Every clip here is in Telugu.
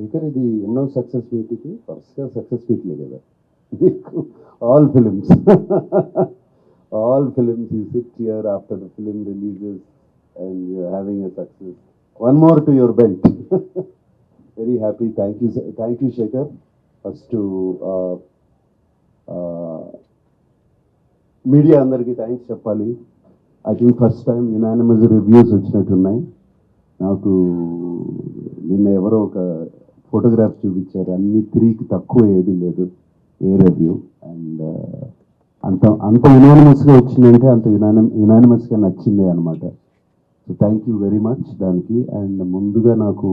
శేఖర్ ఇది ఎన్నో సక్సెస్ మీట్, ఇది వరుసగా సక్సెస్ మీట్లే కదా మీకు. All films all films you sit here after the film releases and you having a success. One more to your belt. Very happy. Thank you Shekhar. First media అందరికీ థ్యాంక్స్ చెప్పాలి. I think first time unanimous reviews వచ్చినట్టున్నాయి నాకు. నిన్న ఎవరో ఒక ఫోటోగ్రాఫ్ చూపించారు, అన్ని 3కి తక్కువ ఏది లేదు ఏ రివ్యూ. అండ్ అంత యునానిమస్గా వచ్చిందంటే అంత యునానిమస్గా నచ్చిందే అనమాట. So thank you very much దానికి. అండ్ ముందుగా నాకు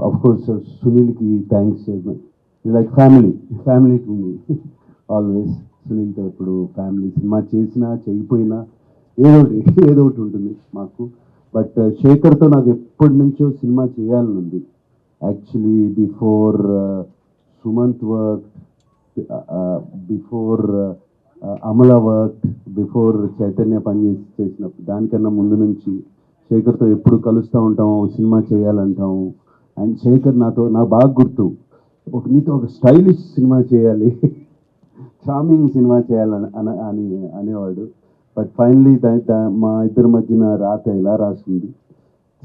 అఫ్కోర్స్ సునీల్కి thanks. Like family to me always. సునీల్తో ఇప్పుడు ఫ్యామిలీ, సినిమా చేసినా చేయకపోయినా ఏదో ఒకటి ఉంటుంది మాకు. బట్ శేఖర్తో నాకు ఎప్పటి నుంచో సినిమా చేయాలని ఉంది. Actually before Sumanth work, before Amala work, before Chaitanya చేసినప్పుడు, దానికన్నా ముందు నుంచి శేఖర్తో ఎప్పుడు కలుస్తూ ఉంటాము, సినిమా చేయాలంటాము. అండ్ శేఖర్ నాకు బాగా గుర్తు, నీతో ఒక స్టైలిష్ సినిమా చేయాలి, చార్మింగ్ సినిమా చేయాలని అనేవాడు. బట్ ఫైనలీ మా ఇద్దరి మధ్యన రాత ఇలా రాసింది.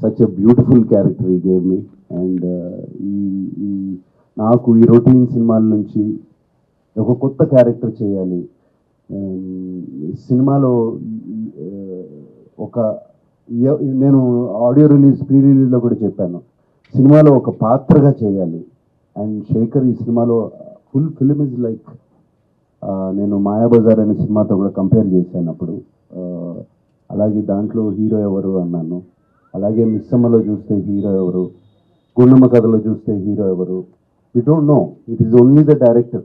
సచ్ ఎ బ్యూటిఫుల్ క్యారెక్టర్ ఈ గేమ్ మీ. అండ్ నాకు ఈ రొటీన్ సినిమాల నుంచి ఒక కొత్త క్యారెక్టర్ చేయాలి సినిమాలో. నేను ఆడియో ప్రీ రిలీజ్లో కూడా చెప్పాను, సినిమాలో ఒక పాత్రగా చేయాలి. అండ్ శేఖర్ ఈ సినిమాలో ఫుల్ ఫిలిం ఇస్ లైక్, నేను మాయాబజార్ అనే సినిమాతో కూడా కంపేర్ చేశాను అప్పుడు. అలాగే దాంట్లో హీరో ఎవరు అన్నాను. అలాగే మిస్సమ్మలో చూస్తే హీరో ఎవరు, గుండమ్మ కథలో చూస్తే హీరో ఎవరు, we don't know. It is only the director.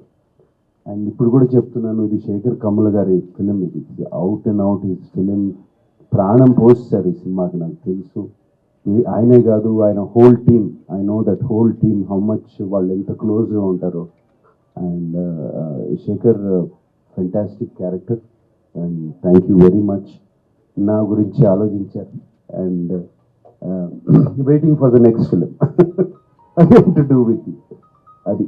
And ఇప్పుడు కూడా చెప్తున్నాను, ఇది శేఖర్ కమ్ముల గారి ఫిలిం. ఇది out and out his film. ప్రాణం పోస్తారు ఈ సినిమాకి, నాకు తెలుసు. ఆయనే కాదు, ఆయన whole team, I know that whole team how much వాళ్ళు ఎంత క్లోజ్గా ఉంటారో. And Shekhar fantastic character. And thank you very much నా గురించి ఆలోచించారు. And waiting for the next film to do with you. అది